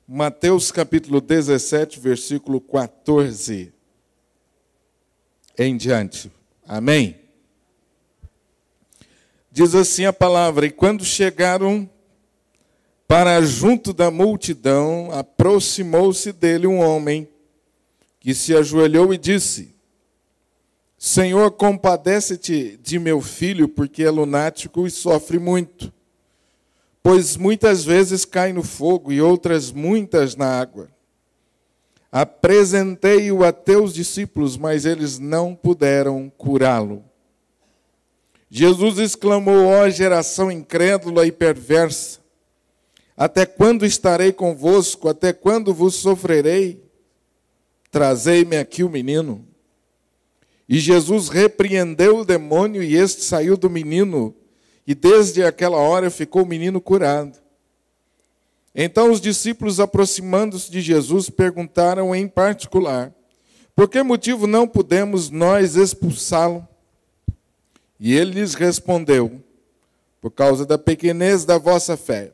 Mateus capítulo 17, versículo 14 em diante. Amém? Diz assim a palavra: e quando chegaram para junto da multidão, aproximou-se dele um homem que se ajoelhou e disse: Senhor, compadece-te de meu filho, porque é lunático e sofre muito. Pois muitas vezes cai no fogo e outras muitas na água. Apresentei-o a teus discípulos, mas eles não puderam curá-lo. Jesus exclamou: ó geração incrédula e perversa, até quando estarei convosco? Até quando vos sofrerei? Trazei-me aqui o menino. E Jesus repreendeu o demônio, e este saiu do menino, e desde aquela hora ficou o menino curado. Então os discípulos, aproximando-se de Jesus, perguntaram em particular: por que motivo não pudemos nós expulsá-lo? E ele lhes respondeu: por causa da pequenez da vossa fé.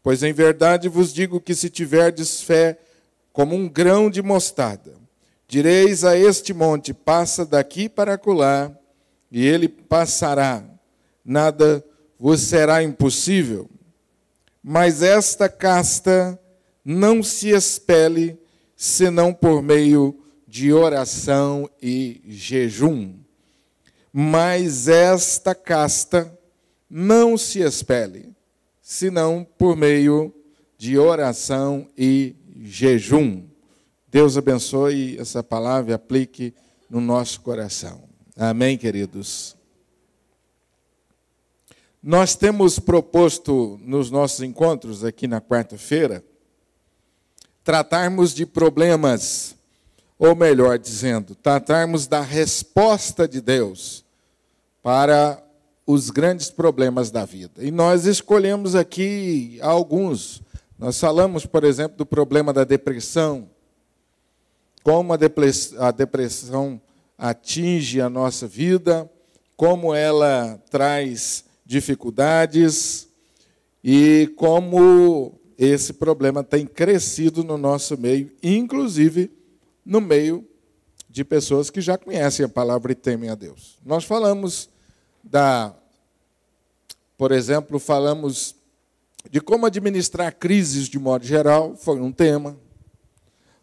Pois em verdade vos digo que se tiverdes fé como um grão de mostarda, direis a este monte: passa daqui para acolá, e ele passará. Nada vos será impossível. Mas esta casta não se expele, senão por meio de oração e jejum. Mas esta casta não se expele, senão por meio de oração e jejum. Deus abençoe essa palavra e aplique no nosso coração. Amém, queridos? Nós temos proposto nos nossos encontros aqui na quarta-feira tratarmos de problemas, ou melhor dizendo, tratarmos da resposta de Deus para os grandes problemas da vida. E nós escolhemos aqui alguns. Nós falamos, por exemplo, do problema da depressão, como a depressão atinge a nossa vida, como ela traz dificuldades e como esse problema tem crescido no nosso meio, inclusive no meio de pessoas que já conhecem a palavra e temem a Deus. Nós falamos por exemplo, falamos de como administrar crises de modo geral, foi um tema.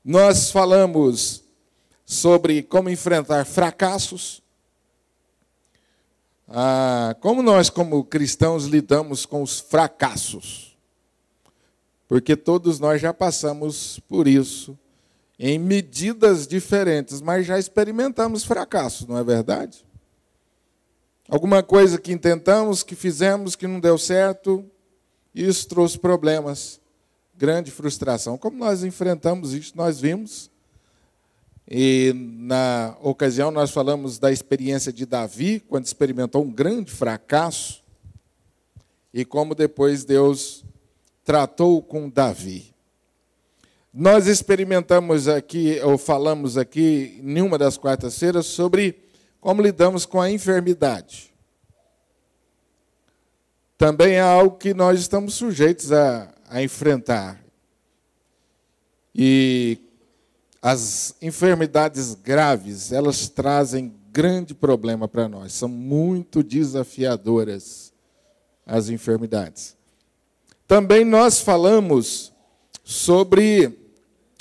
Nós falamos sobre como enfrentar fracassos. Como nós, como cristãos, lidamos com os fracassos? Porque todos nós já passamos por isso, em medidas diferentes, mas já experimentamos fracassos, não é verdade? Alguma coisa que intentamos, que fizemos, que não deu certo, isso trouxe problemas, grande frustração. Como nós enfrentamos isso, nós vimos. E, na ocasião, nós falamos da experiência de Davi, quando experimentou um grande fracasso, e como depois Deus tratou com Davi. Nós experimentamos aqui, ou falamos aqui, em uma das quartas-feiras, sobre como lidamos com a enfermidade. Também é algo que nós estamos sujeitos a enfrentar. E as enfermidades graves, elas trazem grande problema para nós. São muito desafiadoras as enfermidades. Também nós falamos sobre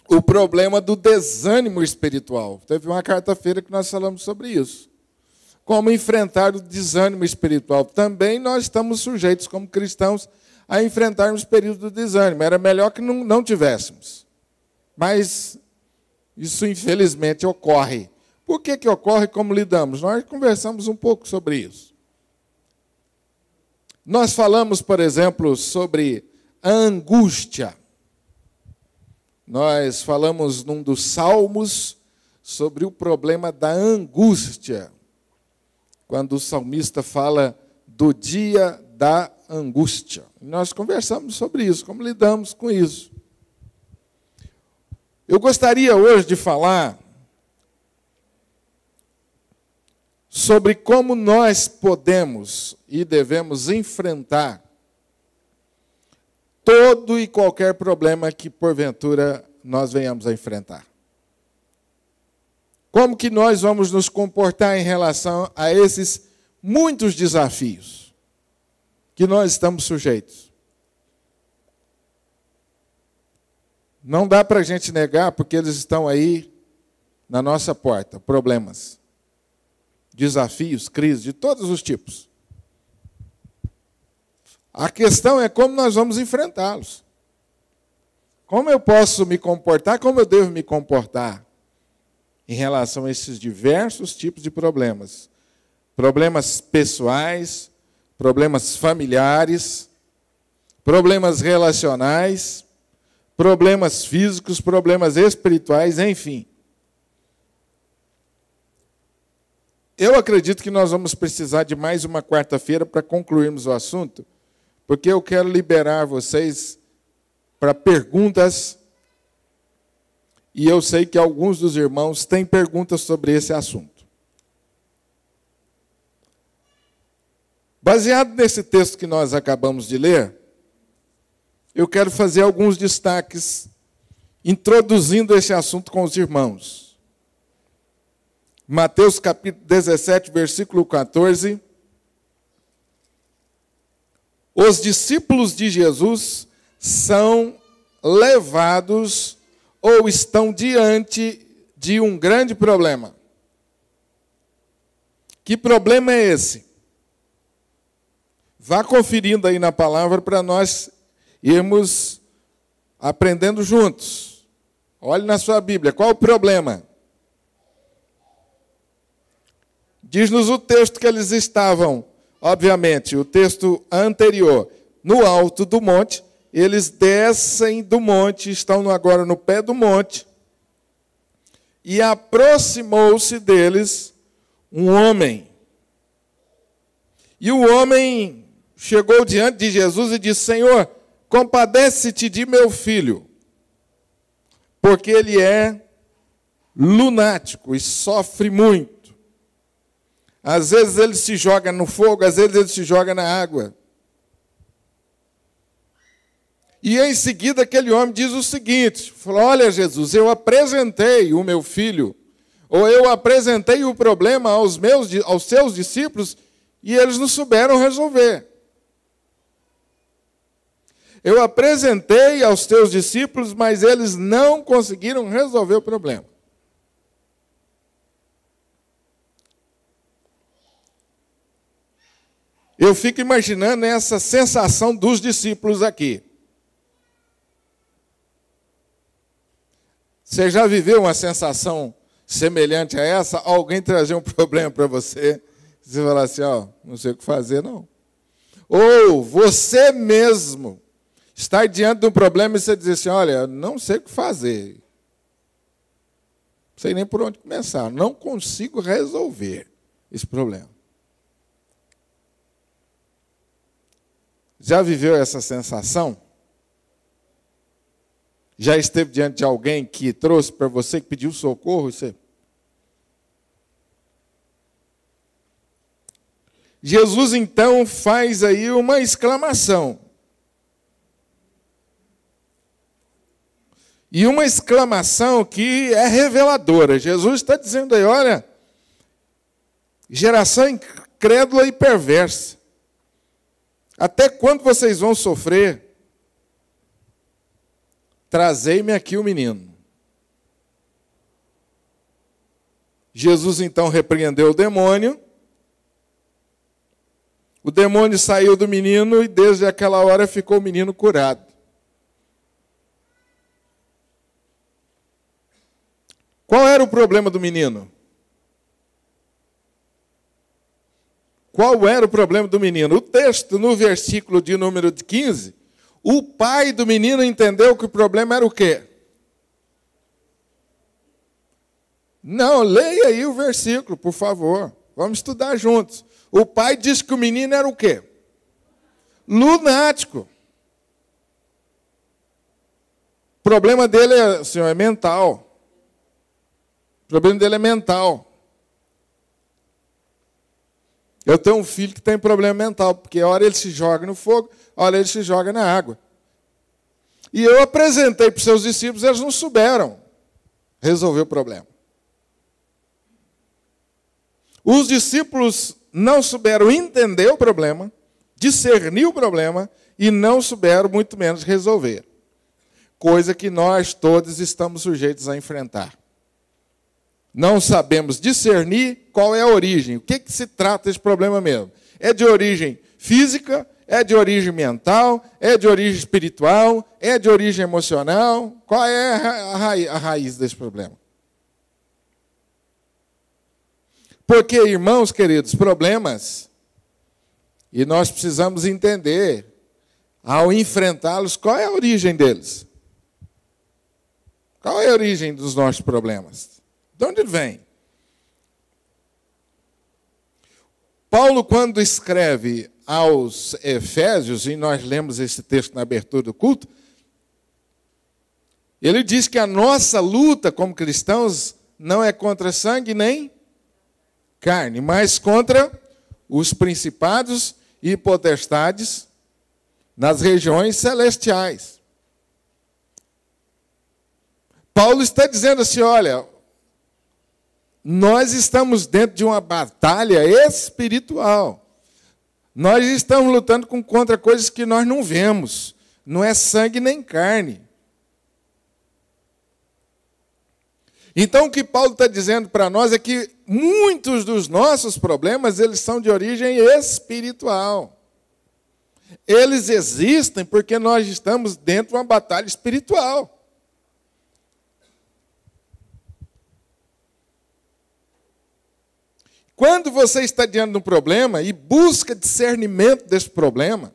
o problema do desânimo espiritual. Teve uma quarta-feira que nós falamos sobre isso. Como enfrentar o desânimo espiritual. Também nós estamos sujeitos, como cristãos, a enfrentarmos o período do desânimo. Era melhor que não tivéssemos. Mas isso, infelizmente, ocorre. Por que ocorre? Como lidamos? Nós conversamos um pouco sobre isso. Nós falamos, por exemplo, sobre a angústia. Nós falamos num dos salmos sobre o problema da angústia. Quando o salmista fala do dia da angústia. Nós conversamos sobre isso, como lidamos com isso. Eu gostaria hoje de falar sobre como nós podemos e devemos enfrentar todo e qualquer problema que, porventura, nós venhamos a enfrentar. Como que nós vamos nos comportar em relação a esses muitos desafios que nós estamos sujeitos? Não dá para a gente negar, porque eles estão aí na nossa porta, problemas, desafios, crises de todos os tipos. A questão é como nós vamos enfrentá-los. Como eu posso me comportar, como eu devo me comportar em relação a esses diversos tipos de problemas. Problemas pessoais, problemas familiares, problemas relacionais, problemas físicos, problemas espirituais, enfim. Eu acredito que nós vamos precisar de mais uma quarta-feira para concluirmos o assunto, porque eu quero liberar vocês para perguntas, e eu sei que alguns dos irmãos têm perguntas sobre esse assunto. Baseado nesse texto que nós acabamos de ler, eu quero fazer alguns destaques, introduzindo esse assunto com os irmãos. Mateus capítulo 17, versículo 14. Os discípulos de Jesus são levados ou estão diante de um grande problema. Que problema é esse? Vá conferindo aí na palavra para nós irmos aprendendo juntos. Olhe na sua Bíblia, qual o problema? Diz-nos o texto que eles estavam, obviamente, o texto anterior, no alto do monte. Eles descem do monte, estão agora no pé do monte, e aproximou-se deles um homem. E o homem chegou diante de Jesus e disse: Senhor, compadece-te de meu filho, porque ele é lunático e sofre muito. Às vezes ele se joga no fogo, às vezes ele se joga na água. E em seguida aquele homem diz o seguinte, falou: olha Jesus, eu apresentei o meu filho, ou eu apresentei o problema aos seus discípulos, e eles não souberam resolver. Eu apresentei aos teus discípulos, mas eles não conseguiram resolver o problema. Eu fico imaginando essa sensação dos discípulos aqui. Você já viveu uma sensação semelhante a essa? Alguém trazer um problema para você, você falar assim, ó, não sei o que fazer, não. Ou você mesmo estar diante de um problema e você dizer assim, olha, não sei o que fazer. Não sei nem por onde começar. Não consigo resolver esse problema. Já viveu essa sensação? Já esteve diante de alguém que trouxe para você, que pediu socorro? Jesus, então, faz aí uma exclamação. E uma exclamação que é reveladora. Jesus está dizendo aí, olha, geração incrédula e perversa. Até quando vocês vão sofrer? Trazei-me aqui o menino. Jesus então repreendeu o demônio. O demônio saiu do menino e desde aquela hora ficou o menino curado. Qual era o problema do menino? Qual era o problema do menino? O texto, no versículo de número 15, o pai do menino entendeu que o problema era o quê? Não, leia aí o versículo, por favor. Vamos estudar juntos. O pai disse que o menino era o quê? Lunático. O problema dele, senhor, é mental. O problema dele é mental. Eu tenho um filho que tem problema mental, porque a hora ele se joga no fogo, a hora ele se joga na água. E eu apresentei para os seus discípulos, eles não souberam resolver o problema. Os discípulos não souberam entender o problema, discernir o problema, e não souberam, muito menos, resolver. Coisa que nós todos estamos sujeitos a enfrentar. Não sabemos discernir qual é a origem, o que se trata desse problema mesmo. É de origem física, é de origem mental, é de origem espiritual, é de origem emocional. Qual é a raiz desse problema? Porque, irmãos queridos, problemas, e nós precisamos entender, ao enfrentá-los, qual é a origem deles? Qual é a origem dos nossos problemas? De onde ele vem? Paulo, quando escreve aos Efésios, e nós lemos esse texto na abertura do culto, ele diz que a nossa luta como cristãos não é contra sangue nem carne, mas contra os principados e potestades nas regiões celestiais. Paulo está dizendo assim, olha, nós estamos dentro de uma batalha espiritual. Nós estamos lutando contra coisas que nós não vemos. Não é sangue nem carne. Então, o que Paulo está dizendo para nós é que muitos dos nossos problemas, eles são de origem espiritual. Eles existem porque nós estamos dentro de uma batalha espiritual. Quando você está diante de um problema e busca discernimento desse problema,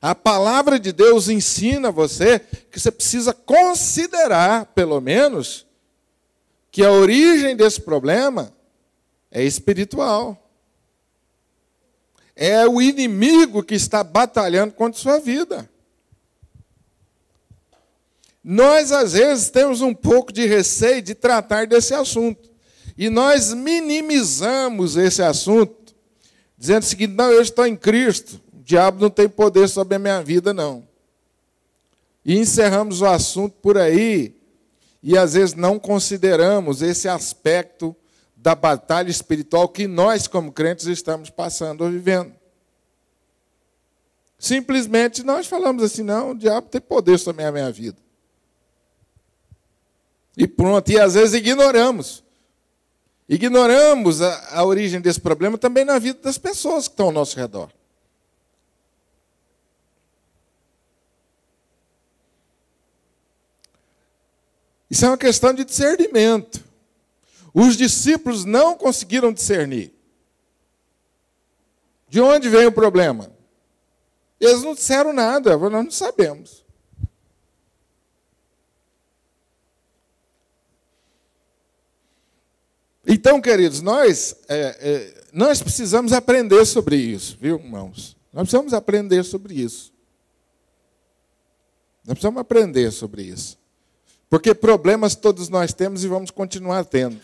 a palavra de Deus ensina você que você precisa considerar, pelo menos, que a origem desse problema é espiritual. É o inimigo que está batalhando contra a sua vida. Nós, às vezes, temos um pouco de receio de tratar desse assunto. E nós minimizamos esse assunto, dizendo o seguinte, não, eu estou em Cristo, o diabo não tem poder sobre a minha vida, não. E encerramos o assunto por aí, e às vezes não consideramos esse aspecto da batalha espiritual que nós, como crentes, estamos passando ou vivendo. Simplesmente nós falamos assim, não, o diabo tem poder sobre a minha vida. E pronto, e às vezes ignoramos. Ignoramos a origem desse problema também na vida das pessoas que estão ao nosso redor. Isso é uma questão de discernimento. Os discípulos não conseguiram discernir. De onde vem o problema? Eles não disseram nada, nós não sabemos. Então, queridos, nós precisamos aprender sobre isso, viu, irmãos? Nós precisamos aprender sobre isso. Nós precisamos aprender sobre isso. Porque problemas todos nós temos e vamos continuar tendo.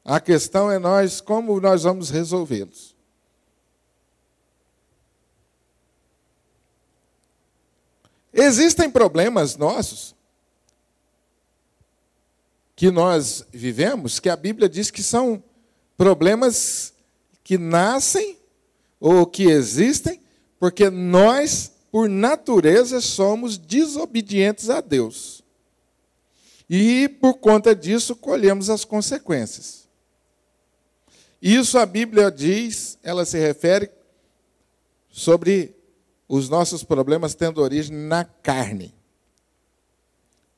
A questão é como nós vamos resolvê-los. Existem problemas nossos que nós vivemos, que a Bíblia diz que são problemas que nascem ou que existem, porque nós, por natureza, somos desobedientes a Deus. E, por conta disso, colhemos as consequências. Isso a Bíblia diz, ela se refere sobre os nossos problemas tendo origem na carne.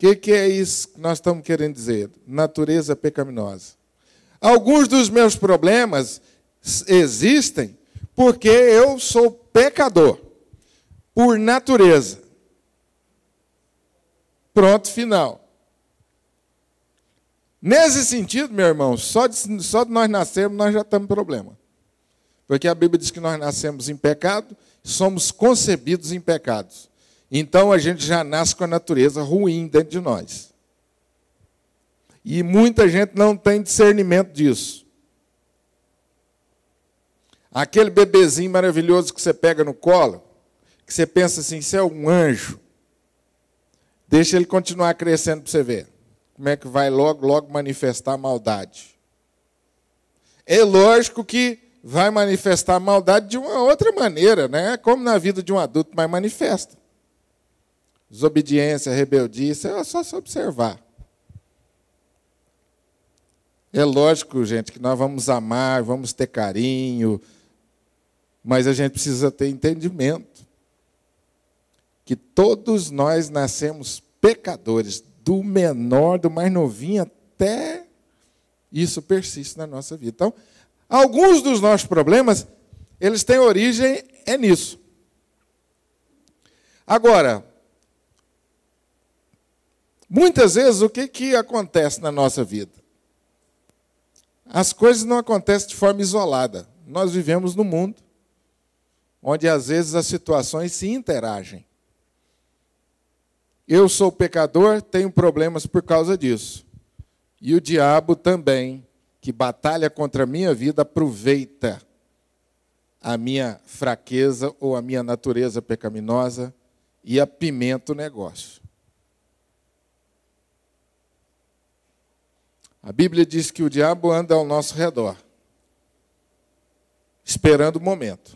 O que é isso que nós estamos querendo dizer? Natureza pecaminosa. Alguns dos meus problemas existem porque eu sou pecador, por natureza. Pronto, final. Nesse sentido, meu irmão, só de nós nascermos, nós já estamos em problema. Porque a Bíblia diz que nós nascemos em pecado, somos concebidos em pecados. Então, a gente já nasce com a natureza ruim dentro de nós. E muita gente não tem discernimento disso. Aquele bebezinho maravilhoso que você pega no colo, que você pensa assim, isso é um anjo. Deixa ele continuar crescendo para você ver. Como é que vai logo, logo manifestar maldade. É lógico que vai manifestar maldade de uma outra maneira, né? Como na vida de um adulto, mas manifesta. Desobediência, rebeldia, isso é só se observar. É lógico, gente, que nós vamos amar, vamos ter carinho, mas a gente precisa ter entendimento que todos nós nascemos pecadores, do menor, do mais novinho, até isso persiste na nossa vida. Então, alguns dos nossos problemas, eles têm origem nisso. Agora, muitas vezes, o que acontece na nossa vida? As coisas não acontecem de forma isolada. Nós vivemos num mundo onde, às vezes, as situações se interagem. Eu sou pecador, tenho problemas por causa disso. E o diabo também, que batalha contra a minha vida, aproveita a minha fraqueza ou a minha natureza pecaminosa e apimenta o negócio. A Bíblia diz que o diabo anda ao nosso redor, esperando o momento.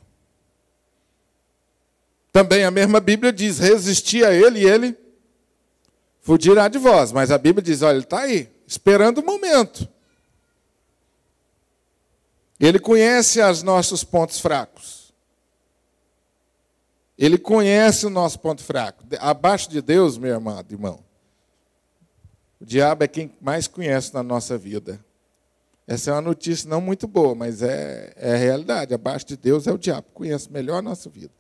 Também a mesma Bíblia diz, resisti a ele e ele fugirá de vós. Mas a Bíblia diz, olha, ele está aí, esperando o momento. Ele conhece os nossos pontos fracos. Ele conhece o nosso ponto fraco. Abaixo de Deus, meu amado irmão, o diabo é quem mais conhece na nossa vida. Essa é uma notícia não muito boa, mas é a realidade. Abaixo de Deus é o diabo, conhece melhor a nossa vida.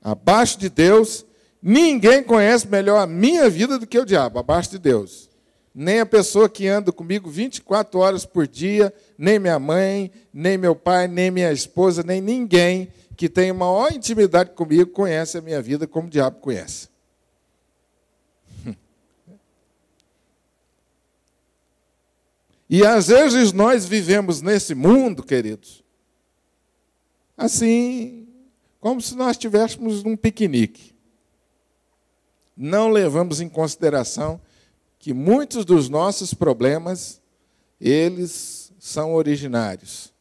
Abaixo de Deus, ninguém conhece melhor a minha vida do que o diabo, abaixo de Deus. Nem a pessoa que anda comigo 24 horas por dia, nem minha mãe, nem meu pai, nem minha esposa, nem ninguém que tem maior intimidade comigo conhece a minha vida como o diabo conhece. E às vezes nós vivemos nesse mundo, queridos, assim, como se nós estivéssemos num piquenique. Não levamos em consideração que muitos dos nossos problemas, eles são originários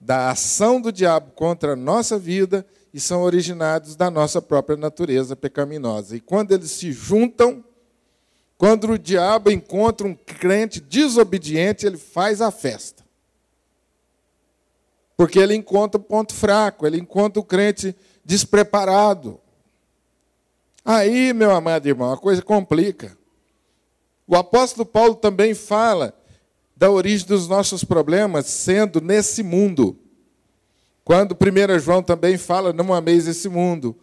da ação do diabo contra a nossa vida e são originados da nossa própria natureza pecaminosa. E quando eles se juntam, quando o diabo encontra um crente desobediente, ele faz a festa. Porque ele encontra o ponto fraco, ele encontra o crente despreparado. Aí, meu amado irmão, a coisa complica. O apóstolo Paulo também fala da origem dos nossos problemas sendo nesse mundo. Quando 1 João também fala, não ameis esse mundo.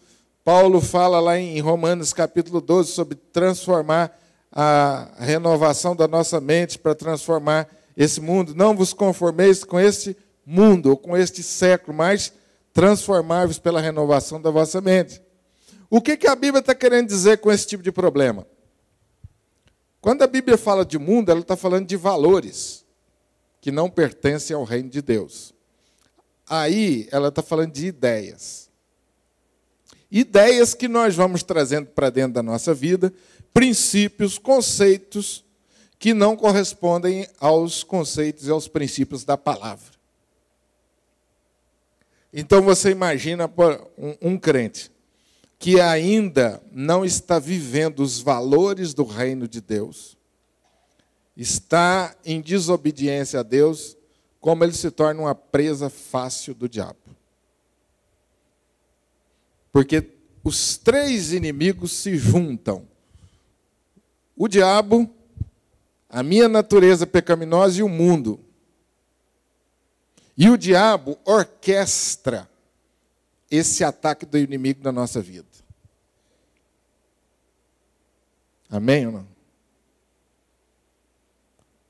Paulo fala lá em Romanos capítulo 12 sobre transformar a renovação da nossa mente para transformar esse mundo. Não vos conformeis com este mundo ou com este século, mas transformai-vos pela renovação da vossa mente. O que a Bíblia está querendo dizer com esse tipo de problema? Quando a Bíblia fala de mundo, ela está falando de valores que não pertencem ao reino de Deus. Aí ela está falando de ideias. Ideias que nós vamos trazendo para dentro da nossa vida, princípios, conceitos que não correspondem aos conceitos e aos princípios da palavra. Então você imagina um crente que ainda não está vivendo os valores do reino de Deus, está em desobediência a Deus, como ele se torna uma presa fácil do diabo. Porque os três inimigos se juntam. O diabo, a minha natureza pecaminosa e o mundo. E o diabo orquestra esse ataque do inimigo na nossa vida. Amém ou não?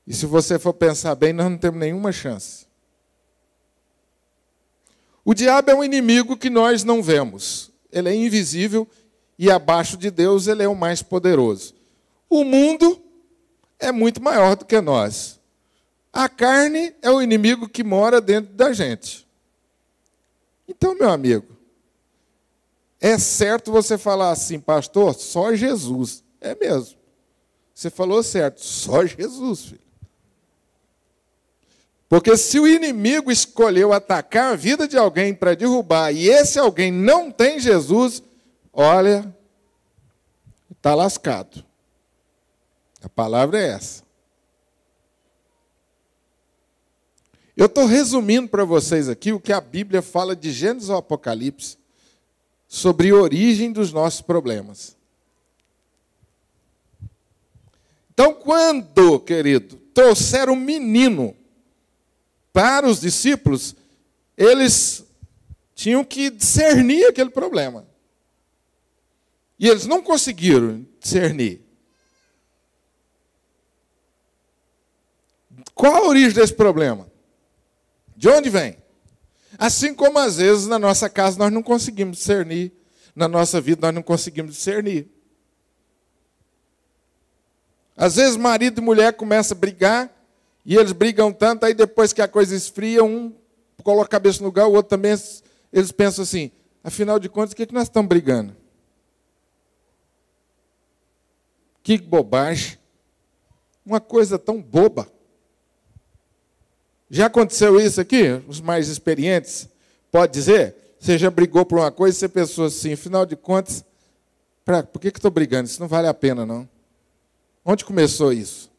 E se você for pensar bem, nós não temos nenhuma chance. O diabo é um inimigo que nós não vemos. Ele é invisível e abaixo de Deus ele é o mais poderoso. O mundo é muito maior do que nós. A carne é o inimigo que mora dentro da gente. Então, meu amigo, é certo você falar assim, pastor, só Jesus. É mesmo. Você falou certo, só Jesus, filho. Porque se o inimigo escolheu atacar a vida de alguém para derrubar, e esse alguém não tem Jesus, olha, está lascado. A palavra é essa. Eu estou resumindo para vocês aqui o que a Bíblia fala de Gênesis ao Apocalipse sobre a origem dos nossos problemas. Então, quando, querido, trouxeram um menino para os discípulos, eles tinham que discernir aquele problema. E eles não conseguiram discernir. Qual a origem desse problema? De onde vem? Assim como às vezes na nossa casa nós não conseguimos discernir, na nossa vida nós não conseguimos discernir. Às vezes marido e mulher começam a brigar, e eles brigam tanto, aí depois que a coisa esfria, um coloca a cabeça no lugar, o outro também, eles pensam assim, afinal de contas, o que nós estamos brigando? Que bobagem. Uma coisa tão boba. Já aconteceu isso aqui? Os mais experientes pode dizer? Você já brigou por uma coisa e você pensou assim, afinal de contas, por que estou brigando? Isso não vale a pena, não. Onde começou isso?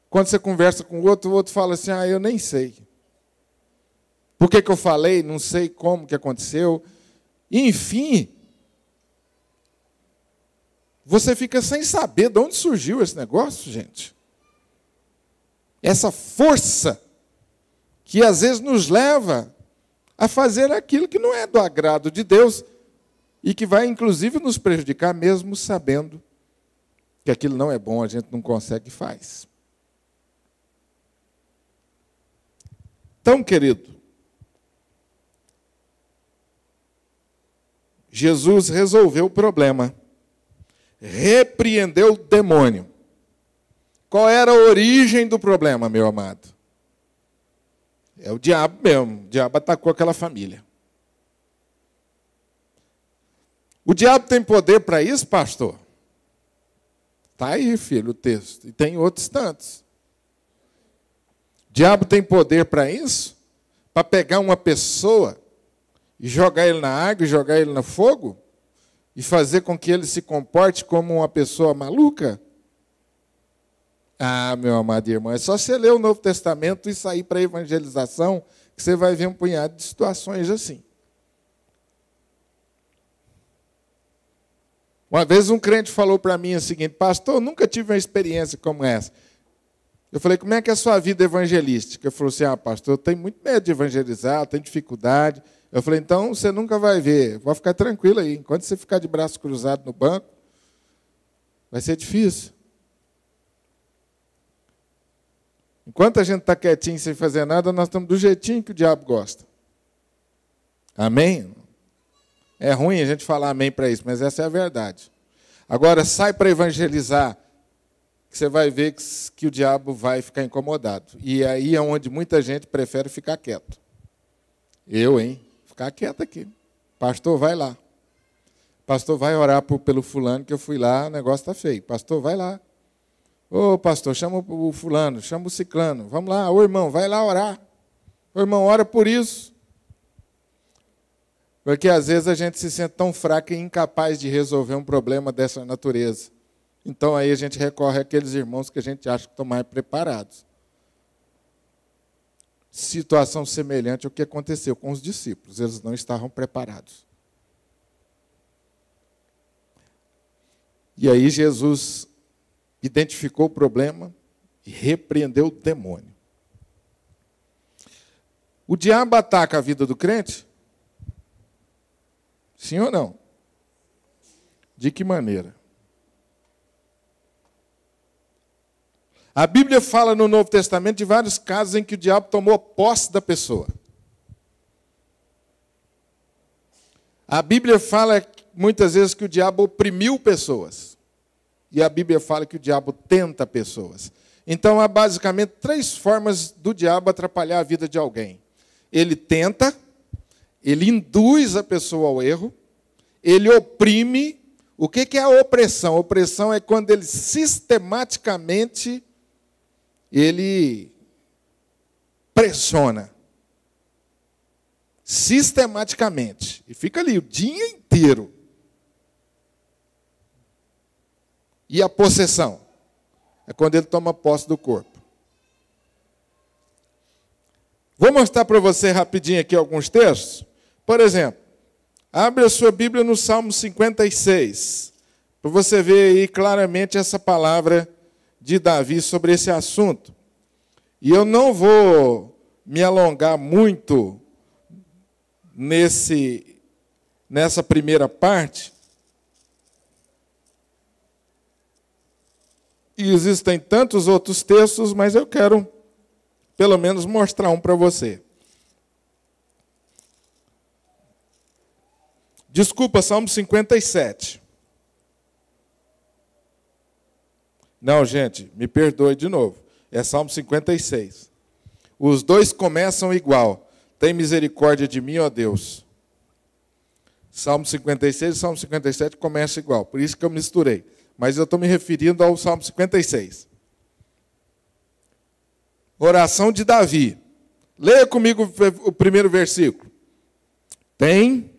Quando você conversa com o outro fala assim, eu nem sei. Por que eu falei? Não sei como que aconteceu. Enfim, você fica sem saber de onde surgiu esse negócio, gente. Essa força que às vezes nos leva a fazer aquilo que não é do agrado de Deus e que vai, inclusive, nos prejudicar, mesmo sabendo que aquilo não é bom, a gente não consegue e faz. Então, querido, Jesus resolveu o problema, repreendeu o demônio. Qual era a origem do problema, meu amado? É o diabo mesmo. O diabo atacou aquela família. O diabo tem poder para isso, pastor? Está aí, filho, o texto. E tem outros tantos. O diabo tem poder para isso? Para pegar uma pessoa e jogar ele na água e jogar ele no fogo? E fazer com que ele se comporte como uma pessoa maluca? Ah, meu amado irmão, é só você ler o Novo Testamento e sair para a evangelização que você vai ver um punhado de situações assim. Uma vez um crente falou para mim o seguinte, pastor, eu nunca tive uma experiência como essa. Eu falei, como é que é a sua vida evangelística? Ele falou assim, pastor, eu tenho muito medo de evangelizar, eu tenho dificuldade. Eu falei, então você nunca vai ver, pode ficar tranquilo aí. Enquanto você ficar de braço cruzado no banco, vai ser difícil. Enquanto a gente está quietinho sem fazer nada, nós estamos do jeitinho que o diabo gosta. Amém? É ruim a gente falar amém para isso, mas essa é a verdade. Agora, sai para evangelizar, que você vai ver que o diabo vai ficar incomodado. E aí é onde muita gente prefere ficar quieto. Eu, hein? Ficar quieto aqui. Pastor, vai lá. Pastor, vai orar pelo fulano, que eu fui lá, o negócio está feio. Pastor, vai lá. Ô, pastor, chama o fulano, chama o ciclano. Vamos lá, ô irmão, vai lá orar. Ô irmão, ora por isso. Porque às vezes a gente se sente tão fraco e incapaz de resolver um problema dessa natureza. Então aí a gente recorre àqueles irmãos que a gente acha que estão mais preparados. Situação semelhante ao que aconteceu com os discípulos. Eles não estavam preparados. E aí Jesus identificou o problema e repreendeu o demônio. O diabo ataca a vida do crente? Sim ou não? De que maneira? A Bíblia fala no Novo Testamento de vários casos em que o diabo tomou posse da pessoa. A Bíblia fala muitas vezes que o diabo oprimiu pessoas. E a Bíblia fala que o diabo tenta pessoas. Então, há basicamente 3 formas do diabo atrapalhar a vida de alguém. Ele tenta, ele induz a pessoa ao erro, ele oprime. O que é a opressão? A opressão é quando ele sistematicamente ele pressiona. Sistematicamente. E fica ali o dia inteiro. E a possessão? É quando ele toma posse do corpo. Vou mostrar para você rapidinho aqui alguns textos. Por exemplo, abre a sua Bíblia no Salmo 56, para você ver aí claramente essa palavra de Davi sobre esse assunto. E eu não vou me alongar muito nessa primeira parte. E existem tantos outros textos, mas eu quero pelo menos mostrar um para você. Desculpa, Salmo 57. Não, gente, me perdoe de novo. É Salmo 56. Os dois começam igual. Tem misericórdia de mim, ó Deus. Salmo 56 e Salmo 57 começam igual. Por isso que eu misturei. Mas eu estou me referindo ao Salmo 56. Oração de Davi. Leia comigo o primeiro versículo. Tem.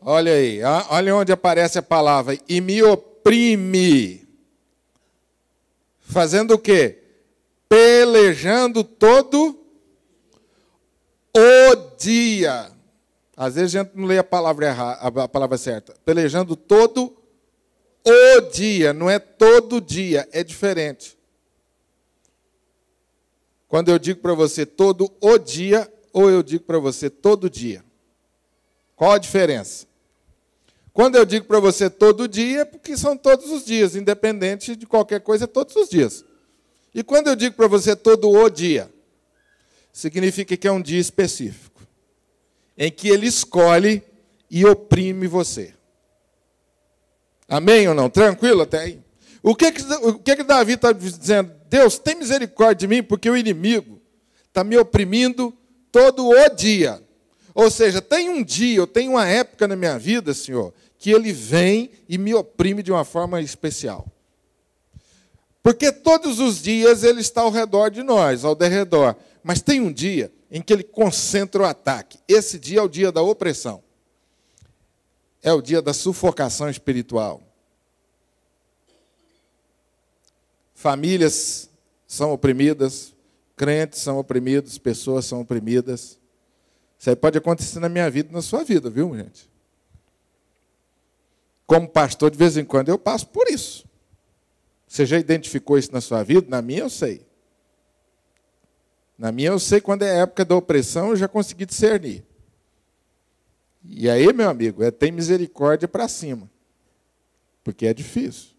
Olha aí, olha onde aparece a palavra. E me oprime. Fazendo o quê? Pelejando todo o dia. Às vezes a gente não lê a palavra errada, a palavra certa. Pelejando todo o dia. Não é todo dia, é diferente. Quando eu digo para você todo o dia, ou eu digo para você todo dia. Qual a diferença? Quando eu digo para você todo dia, é porque são todos os dias, independente de qualquer coisa, é todos os dias. E quando eu digo para você todo o dia, significa que é um dia específico, em que ele escolhe e oprime você. Amém ou não? Tranquilo até aí? O que Davi está dizendo? Deus, tem misericórdia de mim, porque o inimigo está me oprimindo todo o dia. Ou seja, tem um dia, eu tenho uma época na minha vida, Senhor, que ele vem e me oprime de uma forma especial. Porque todos os dias ele está ao redor de nós, ao derredor. Mas tem um dia em que ele concentra o ataque. Esse dia é o dia da opressão. É o dia da sufocação espiritual. Famílias são oprimidas, crentes são oprimidos, pessoas são oprimidas. Isso aí pode acontecer na minha vida e na sua vida, viu, gente? Como pastor, de vez em quando, eu passo por isso. Você já identificou isso na sua vida? Na minha, eu sei. Na minha, eu sei quando é a época da opressão, eu já consegui discernir. E aí, meu amigo, tem misericórdia para cima. Porque é difícil.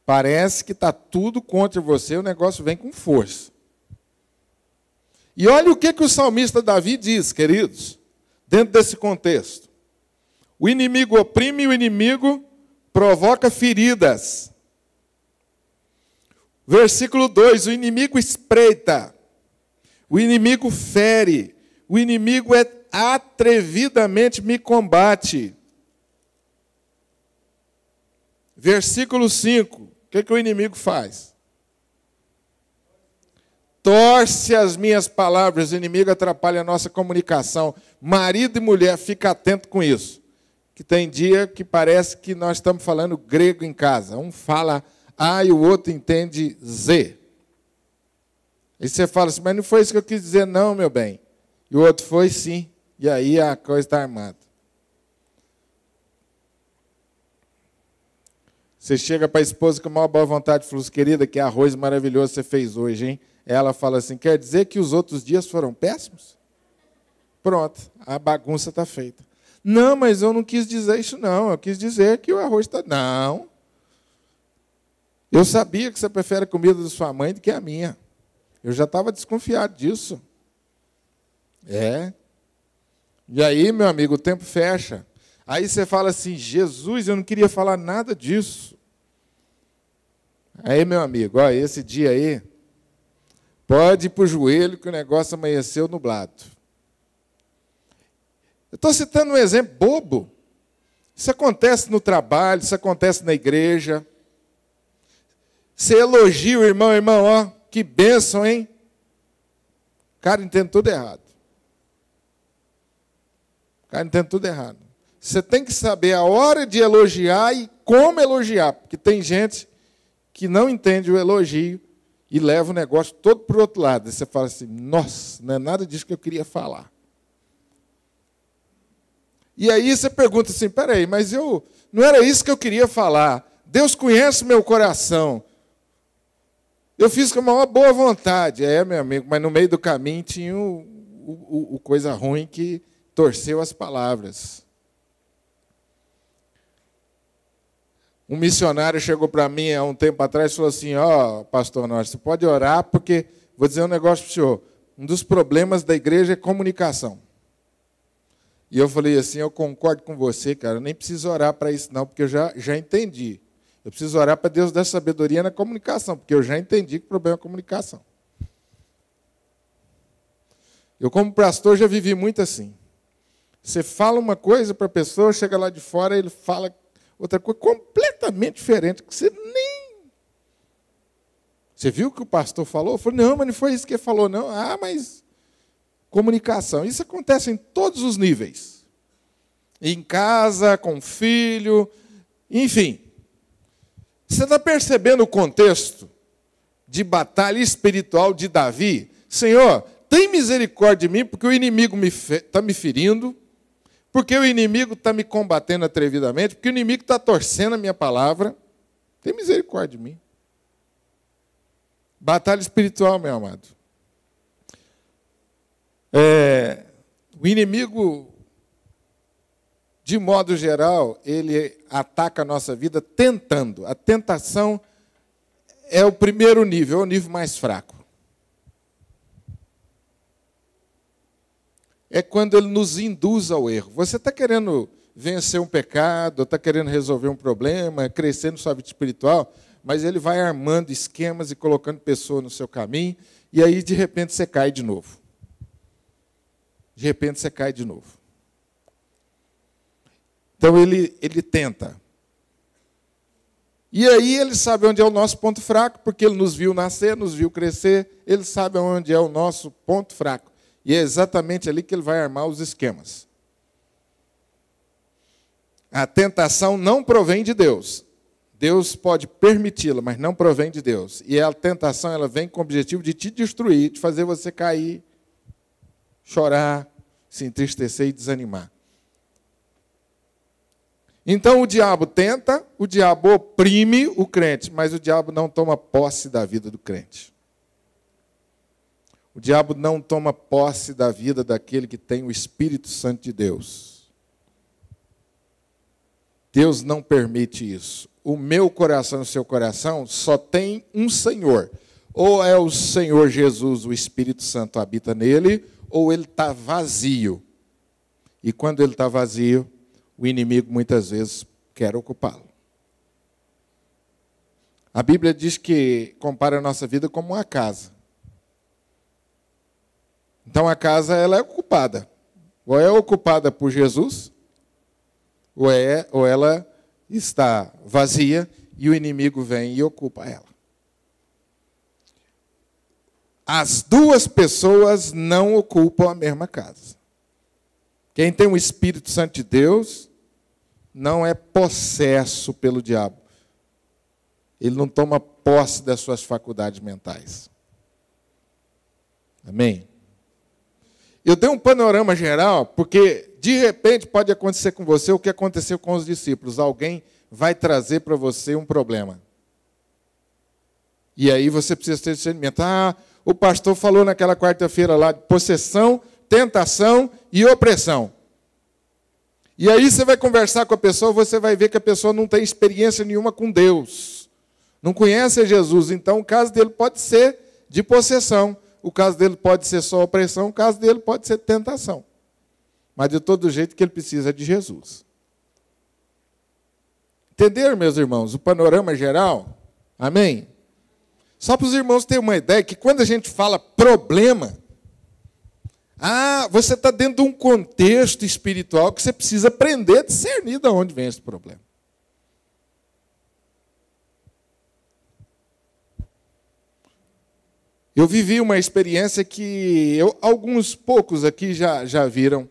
Parece que está tudo contra você, o negócio vem com força. E olha o que o salmista Davi diz, queridos, dentro desse contexto. O inimigo oprime e o inimigo provoca feridas. Versículo 2, o inimigo espreita, o inimigo fere, o inimigo atrevidamente me combate. Versículo 5, o que o inimigo faz? Torce as minhas palavras, o inimigo atrapalha a nossa comunicação. Marido e mulher, fica atento com isso. Que tem dia que parece que nós estamos falando grego em casa. Um fala A e o outro entende Z. Aí você fala assim, mas não foi isso que eu quis dizer não, meu bem. E o outro foi sim. E aí a coisa está armada. Você chega para a esposa com a maior boa vontade e fala assim, querida, que arroz maravilhoso você fez hoje, hein? Ela fala assim, quer dizer que os outros dias foram péssimos? Pronto, a bagunça está feita. Não, mas eu não quis dizer isso não, eu quis dizer que o arroz está... Não. Eu sabia que você prefere a comida da sua mãe do que a minha. Eu já estava desconfiado disso. E aí, meu amigo, o tempo fecha. Aí você fala assim, Jesus, eu não queria falar nada disso. Aí, meu amigo, ó, esse dia aí, pode ir para o joelho que o negócio amanheceu nublado. Eu estou citando um exemplo bobo. Isso acontece no trabalho, isso acontece na igreja. Você elogia o irmão, ó, que bênção, hein? O cara entende tudo errado. O cara entende tudo errado. Você tem que saber a hora de elogiar e como elogiar, porque tem gente que não entende o elogio e leva o negócio todo para o outro lado. E você fala assim, nossa, não é nada disso que eu queria falar. E aí você pergunta assim, peraí, mas não era isso que eu queria falar. Deus conhece meu coração. Eu fiz com a maior boa vontade. É, meu amigo, mas no meio do caminho tinha o coisa ruim que torceu as palavras. Um missionário chegou para mim há um tempo atrás e falou assim, ó, pastor Norte, você pode orar porque, vou dizer um negócio para o senhor, um dos problemas da igreja é comunicação. E eu falei assim, eu concordo com você, cara, eu nem preciso orar para isso não, porque eu já entendi. Eu preciso orar para Deus dar sabedoria na comunicação, porque eu já entendi que o problema é a comunicação. Eu, como pastor, já vivi muito assim. Você fala uma coisa para a pessoa, chega lá de fora, ele fala outra coisa completamente diferente, que você nem... Você viu o que o pastor falou? Eu falei, não, mas não foi isso que ele falou, não. Ah, mas... Comunicação. Isso acontece em todos os níveis. Em casa, com o filho, enfim. Você está percebendo o contexto de batalha espiritual de Davi? Senhor, tem misericórdia de mim, porque o inimigo está me ferindo, porque o inimigo está me combatendo atrevidamente, porque o inimigo está torcendo a minha palavra. Tem misericórdia de mim. Batalha espiritual, meu amado. O inimigo, de modo geral, ele ataca a nossa vida tentando. A tentação é o primeiro nível, é o nível mais fraco. É quando ele nos induz ao erro. Você está querendo vencer um pecado, está querendo resolver um problema, crescer na sua vida espiritual, mas ele vai armando esquemas e colocando pessoas no seu caminho, e aí, de repente, você cai de novo. De repente, você cai de novo. Então, ele tenta. E aí, ele sabe onde é o nosso ponto fraco, porque ele nos viu nascer, nos viu crescer, ele sabe onde é o nosso ponto fraco. E é exatamente ali que ele vai armar os esquemas. A tentação não provém de Deus. Deus pode permiti-la, mas não provém de Deus. E a tentação ela vem com o objetivo de te destruir, de fazer você cair, chorar, se entristecer e desanimar. Então o diabo tenta, o diabo oprime o crente, mas o diabo não toma posse da vida do crente. O diabo não toma posse da vida daquele que tem o Espírito Santo de Deus. Deus não permite isso. O meu coração e o seu coração só tem um Senhor. Ou é o Senhor Jesus, o Espírito Santo habita nele, ou ele está vazio. E quando ele está vazio, o inimigo muitas vezes quer ocupá-lo. A Bíblia diz que compara a nossa vida como uma casa. Então a casa ela é ocupada. Ou é ocupada por Jesus, ou ela está vazia e o inimigo vem e ocupa ela. As duas pessoas não ocupam a mesma casa. Quem tem o Espírito Santo de Deus não é possesso pelo diabo. Ele não toma posse das suas faculdades mentais. Amém? Eu dei um panorama geral, porque de repente pode acontecer com você o que aconteceu com os discípulos. Alguém vai trazer para você um problema. E aí você precisa ter discernimento. O pastor falou naquela quarta-feira lá de possessão, tentação e opressão. E aí você vai conversar com a pessoa, você vai ver que a pessoa não tem experiência nenhuma com Deus. Não conhece Jesus. Então o caso dele pode ser de possessão. O caso dele pode ser só opressão, o caso dele pode ser tentação. mas de todo jeito que ele precisa de Jesus. Entenderam, meus irmãos, o panorama geral? Amém? Só para os irmãos terem uma ideia que quando a gente fala problema, você está dentro de um contexto espiritual que você precisa aprender a discernir de onde vem esse problema. Eu vivi uma experiência que alguns poucos aqui já viram,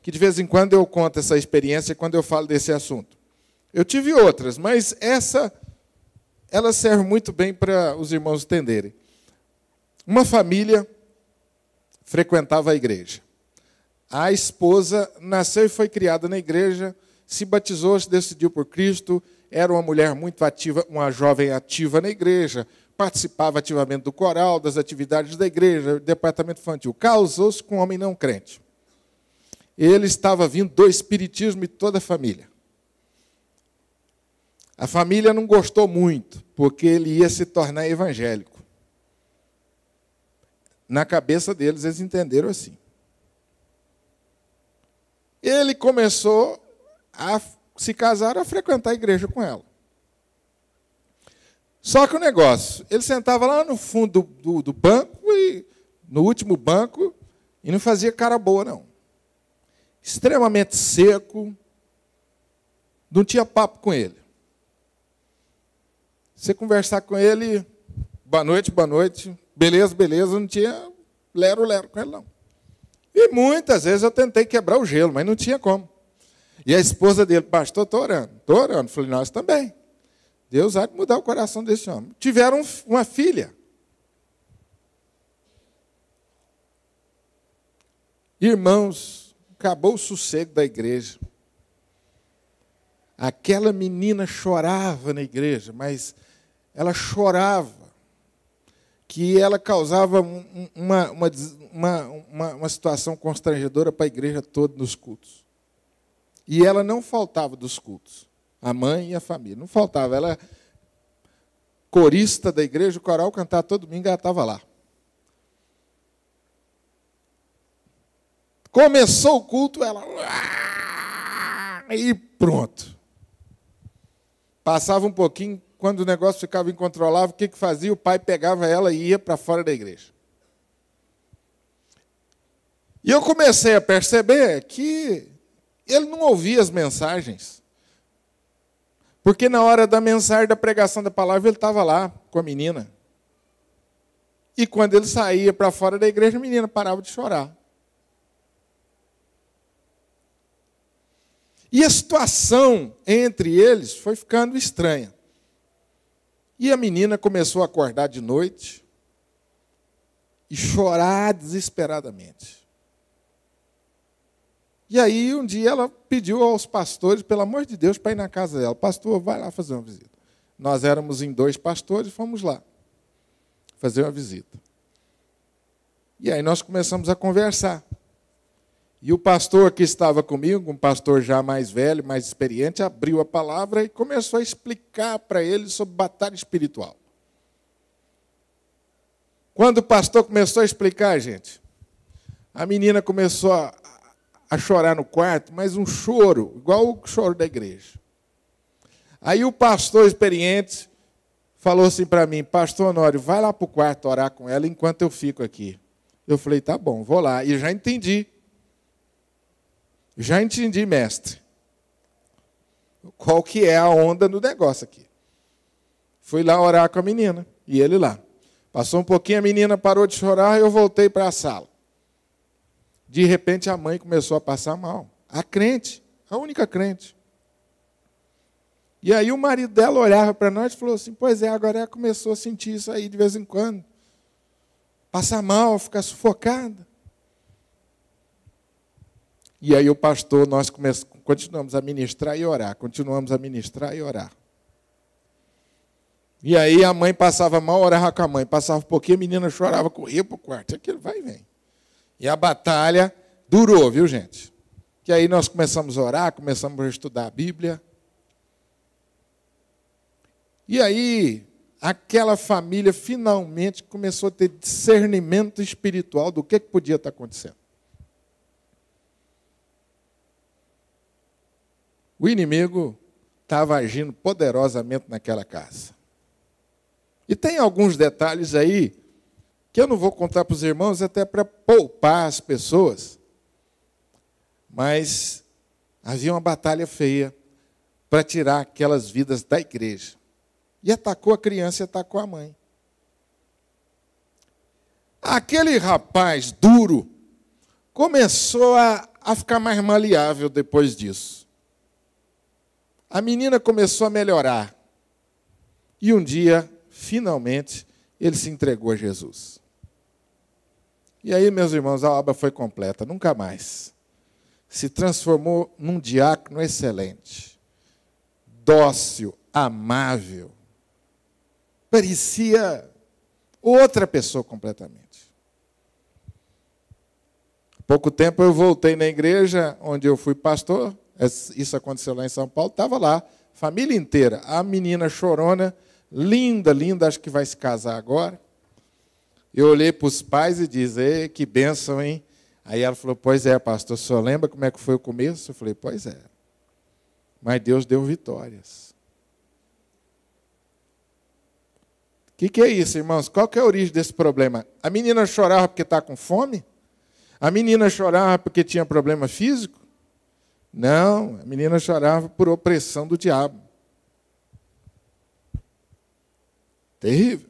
que de vez em quando eu conto essa experiência quando eu falo desse assunto. Eu tive outras, mas ela serve muito bem para os irmãos entenderem. Uma família frequentava a igreja. A esposa nasceu e foi criada na igreja, se batizou, se decidiu por Cristo, era uma mulher muito ativa, uma jovem ativa na igreja, participava ativamente do coral, das atividades da igreja, do departamento infantil. Casou-se com um homem não crente. Ele estava vindo do espiritismo e toda a família. A família não gostou muito, porque ele ia se tornar evangélico. Na cabeça deles, eles entenderam assim. Ele começou a se casar, a frequentar a igreja com ela. Só que o negócio, ele sentava lá no fundo do banco, no último banco, e não fazia cara boa, não. Extremamente seco, não tinha papo com ele. Você conversar com ele, boa noite, beleza, não tinha lero com ele, não. E muitas vezes eu tentei quebrar o gelo, mas não tinha como. E a esposa dele, pastor, estou orando. Falei, nós também. Deus há de mudar o coração desse homem. Tiveram uma filha. Irmãos, acabou o sossego da igreja. Aquela menina chorava na igreja, mas ela chorava que ela causava uma situação constrangedora para a igreja toda nos cultos. E ela não faltava dos cultos. A mãe e a família. Não faltava. Ela, corista da igreja, o coral cantava todo domingo, ela estava lá. Começou o culto, ela... E pronto. Passava um pouquinho, quando o negócio ficava incontrolável, o que fazia? O pai pegava ela e ia para fora da igreja. E eu comecei a perceber que ele não ouvia as mensagens. Porque na hora da mensagem, da pregação da palavra, ele estava lá com a menina. E quando ele saía para fora da igreja, a menina parava de chorar. E a situação entre eles foi ficando estranha. E a menina começou a acordar de noite e chorar desesperadamente. E aí, um dia, ela pediu aos pastores, pelo amor de Deus, para ir na casa dela. Pastor, vai lá fazer uma visita. Nós éramos em 2 pastores, fomos lá fazer uma visita. E aí nós começamos a conversar. E o pastor que estava comigo, um pastor já mais velho, mais experiente, abriu a palavra e começou a explicar para ele sobre batalha espiritual. Quando o pastor começou a explicar, gente, a menina começou a chorar no quarto, mas um choro, igual o choro da igreja. Aí o pastor experiente falou assim para mim, pastor Honório, vai lá para o quarto orar com ela enquanto eu fico aqui. Eu falei, tá bom, vou lá. E já entendi. Já entendi, mestre, qual que é a onda no negócio aqui. Fui lá orar com a menina, e ele lá. Passou um pouquinho, a menina parou de chorar, eu voltei para a sala. De repente, a mãe começou a passar mal. A crente, a única crente. E aí o marido dela olhava para nós e falou assim, pois é, agora ela começou a sentir isso aí de vez em quando. Passar mal, ficar sufocada. E aí o pastor, nós continuamos a ministrar e orar, continuamos a ministrar e orar. E aí a mãe passava mal, orava com a mãe, passava um pouquinho, a menina chorava, corria para o quarto, aquilo vai e vem. E a batalha durou, viu, gente? Que aí nós começamos a orar, começamos a estudar a Bíblia. E aí, aquela família finalmente começou a ter discernimento espiritual do que podia estar acontecendo. O inimigo estava agindo poderosamente naquela casa. E tem alguns detalhes aí que eu não vou contar para os irmãos, até para poupar as pessoas. Mas havia uma batalha feia para tirar aquelas vidas da igreja. E atacou a criança e atacou a mãe. Aquele rapaz duro começou a ficar mais maleável depois disso. A menina começou a melhorar. E um dia, finalmente, ele se entregou a Jesus. E aí, meus irmãos, a obra foi completa, nunca mais. Se transformou num diácono excelente, dócil, amável. Parecia outra pessoa completamente. Há pouco tempo eu voltei na igreja onde eu fui pastor, isso aconteceu lá em São Paulo, estava lá, família inteira, a menina chorona, linda, linda, acho que vai se casar agora. Eu olhei para os pais e disse, que bênção, hein? Aí ela falou, pois é, pastor, o senhor lembra como é que foi o começo? Eu falei, pois é. Mas Deus deu vitórias. O que é isso, irmãos? Qual que é a origem desse problema? A menina chorava porque está com fome? A menina chorava porque tinha problema físico? Não, a menina chorava por opressão do diabo. Terrível.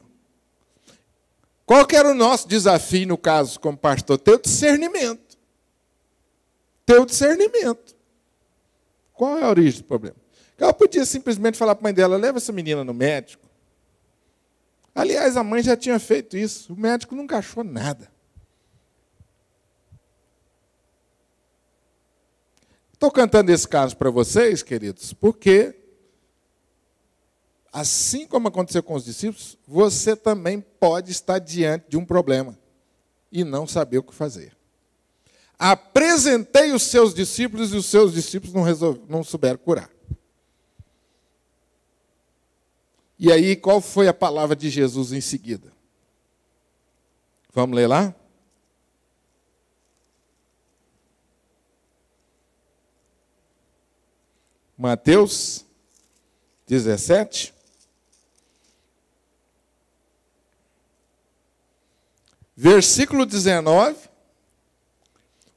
Qual que era o nosso desafio, no caso, como pastor? Ter o discernimento. Ter o discernimento. Qual é a origem do problema? Ela podia simplesmente falar para a mãe dela, leva essa menina no médico. Aliás, a mãe já tinha feito isso. O médico nunca achou nada. Estou cantando esse caso para vocês, queridos, porque, assim como aconteceu com os discípulos, você também pode estar diante de um problema e não saber o que fazer. Apresentei os seus discípulos e os seus discípulos não souberam curar. E aí, qual foi a palavra de Jesus em seguida? Vamos ler lá? Mateus 17. Versículo 19.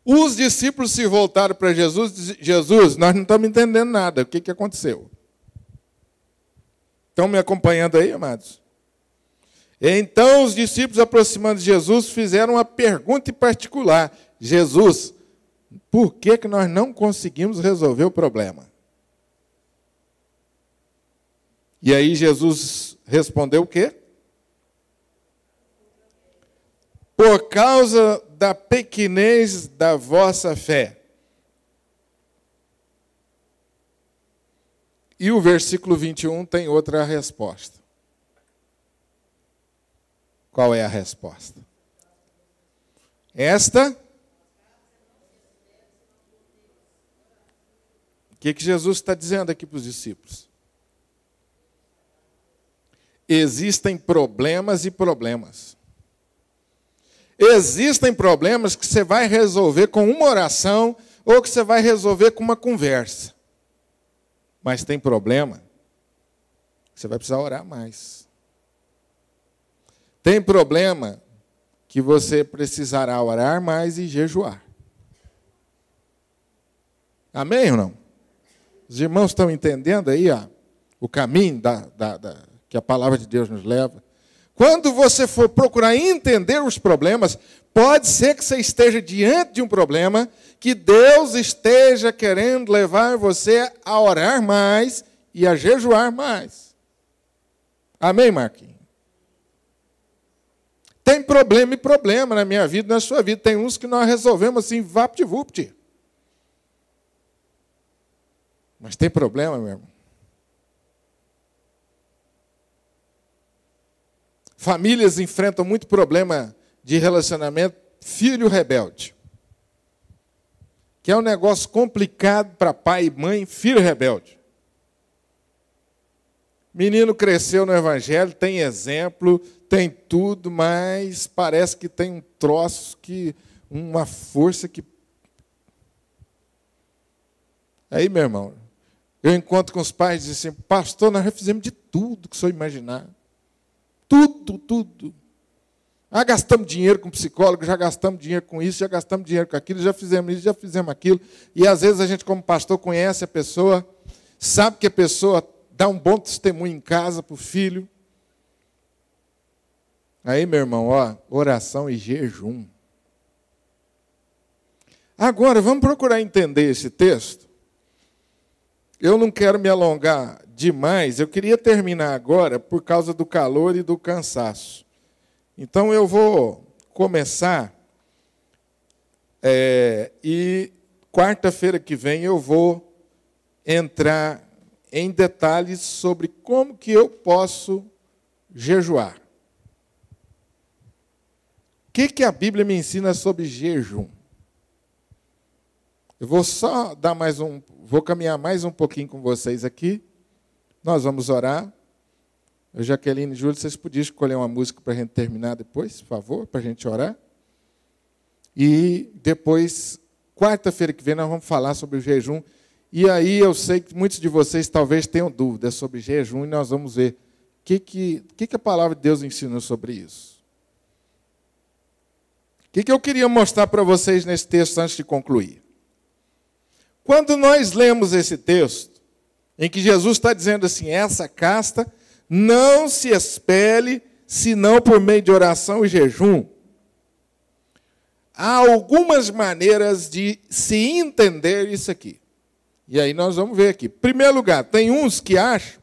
Os discípulos se voltaram para Jesus e disseram, Jesus, nós não estamos entendendo nada. O que aconteceu? Estão me acompanhando aí, amados? Então, os discípulos, aproximando de Jesus, fizeram uma pergunta em particular. Jesus, por que nós não conseguimos resolver o problema? E aí Jesus respondeu o quê? Por causa da pequenez da vossa fé. E o versículo 21 tem outra resposta. Qual é a resposta? Esta. O que Jesus está dizendo aqui para os discípulos? Existem problemas e problemas. Existem problemas que você vai resolver com uma oração ou que você vai resolver com uma conversa. Mas tem problema que você vai precisar orar mais. Tem problema que você precisará orar mais e jejuar. Amém ou não? Os irmãos estão entendendo aí o caminho que a palavra de Deus nos leva? Quando você for procurar entender os problemas, pode ser que você esteja diante de um problema que Deus esteja querendo levar você a orar mais e a jejuar mais. Amém, Marquinhos? Tem problema e problema na minha vida e na sua vida. Tem uns que nós resolvemos assim, vapt-vupt. Mas tem problema, meu irmão. Famílias enfrentam muito problema de relacionamento, filho rebelde. Que é um negócio complicado para pai e mãe, filho rebelde. Menino cresceu no evangelho, tem exemplo, tem tudo, mas parece que tem um troço, uma força que... Aí, meu irmão, Eu encontro com os pais e dizem assim, pastor, nós já fizemos de tudo que o senhor imaginar. Tudo, tudo. Já gastamos dinheiro com psicólogo, já gastamos dinheiro com isso, já gastamos dinheiro com aquilo, já fizemos isso, já fizemos aquilo. E às vezes a gente, como pastor, conhece a pessoa, sabe que a pessoa dá um bom testemunho em casa para o filho. Aí, meu irmão, ó, oração e jejum. Agora, vamos procurar entender esse texto. Eu não quero me alongar demais, eu queria terminar agora por causa do calor e do cansaço. Então, eu vou começar, e quarta-feira que vem eu vou entrar em detalhes sobre como que eu posso jejuar. O que a Bíblia me ensina sobre jejum? Eu vou só dar vou caminhar mais um pouquinho com vocês aqui. Nós vamos orar. Jaqueline e Júlio, vocês podiam escolher uma música para a gente terminar depois, por favor, para a gente orar. E depois, quarta-feira que vem, nós vamos falar sobre o jejum. E aí eu sei que muitos de vocês talvez tenham dúvidas sobre jejum, e nós vamos ver o que a palavra de Deus ensina sobre isso. O que eu queria mostrar para vocês nesse texto antes de concluir? Quando nós lemos esse texto, em que Jesus está dizendo assim, essa casta não se expele, senão por meio de oração e jejum. Há algumas maneiras de se entender isso aqui. E aí nós vamos ver aqui. Em primeiro lugar, tem uns que acham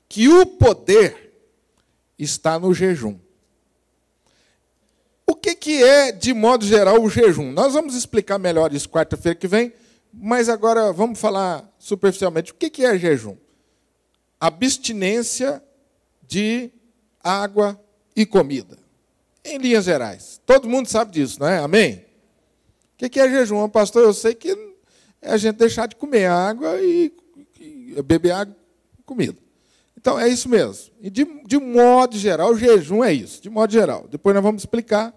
que o poder está no jejum. O que é, de modo geral, o jejum? Nós vamos explicar melhor isso quarta-feira que vem, mas agora vamos falar superficialmente. O que é jejum? Abstinência de água e comida. Em linhas gerais. Todo mundo sabe disso, não é? Amém? O que é jejum? Pastor, eu sei que é a gente deixar de comer água e beber água e comida. Então, é isso mesmo. E de modo geral, o jejum é isso. De modo geral. Depois nós vamos explicar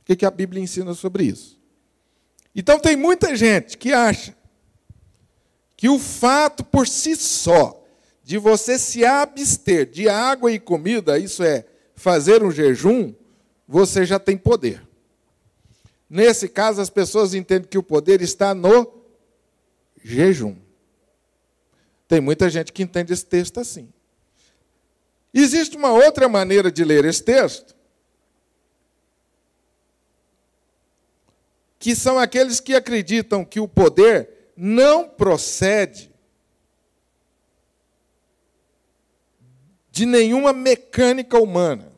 o que a Bíblia ensina sobre isso. Então, tem muita gente que acha que o fato por si só de você se abster de água e comida, isso é, fazer um jejum, você já tem poder. Nesse caso, as pessoas entendem que o poder está no jejum. Tem muita gente que entende esse texto assim. Existe uma outra maneira de ler esse texto, que são aqueles que acreditam que o poder não procede de nenhuma mecânica humana.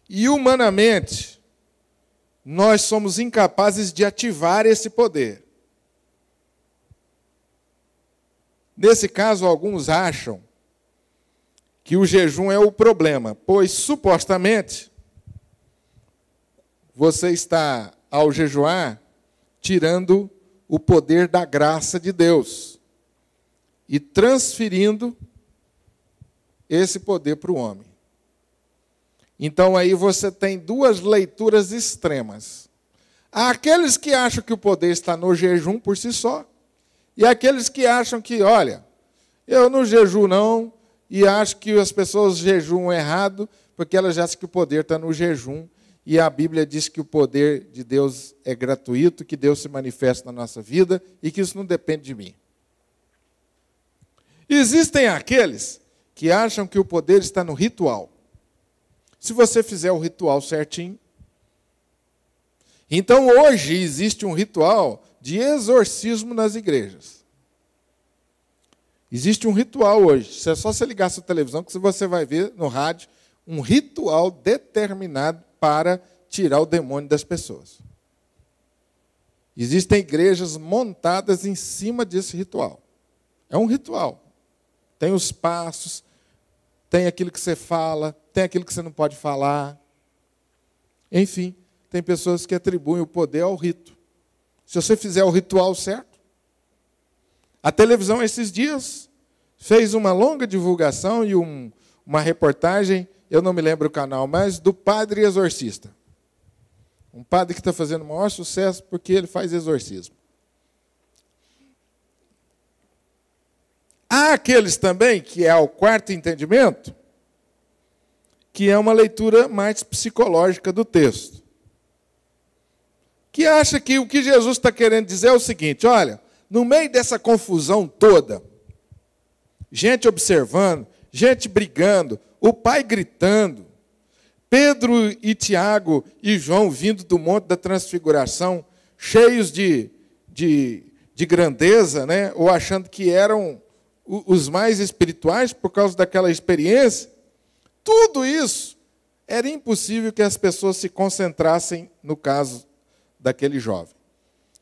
E, humanamente, nós somos incapazes de ativar esse poder. Nesse caso, alguns acham que o jejum é o problema, pois, supostamente, você está, ao jejuar, tirando o poder da graça de Deus e transferindo esse poder para o homem. Então, aí você tem duas leituras extremas. Há aqueles que acham que o poder está no jejum por si só, e aqueles que acham que, olha, eu não jejuo não, e acho que as pessoas jejuam errado, porque elas acham que o poder está no jejum, e a Bíblia diz que o poder de Deus é gratuito, que Deus se manifesta na nossa vida, e que isso não depende de mim. Existem aqueles que acham que o poder está no ritual. Se você fizer o ritual certinho. Então, hoje, existe um ritual de exorcismo nas igrejas. Existe um ritual hoje. É só você ligar a sua televisão que você vai ver no rádio um ritual determinado para tirar o demônio das pessoas. Existem igrejas montadas em cima desse ritual. É um ritual. Tem os passos, tem aquilo que você fala, tem aquilo que você não pode falar. Enfim, tem pessoas que atribuem o poder ao rito. Se você fizer o ritual certo. A televisão, esses dias, fez uma longa divulgação e uma reportagem, eu não me lembro o canal, mas do padre exorcista. Um padre que está fazendo o maior sucesso porque ele faz exorcismo. Há aqueles também, que é o quarto entendimento, que é uma leitura mais psicológica do texto, que acha que o que Jesus está querendo dizer é o seguinte: olha, no meio dessa confusão toda, gente observando, gente brigando, o pai gritando, Pedro e Tiago e João vindo do Monte da Transfiguração, cheios de grandeza, né? Ou achando que eram os mais espirituais por causa daquela experiência. Tudo isso era impossível que as pessoas se concentrassem no caso daquele jovem.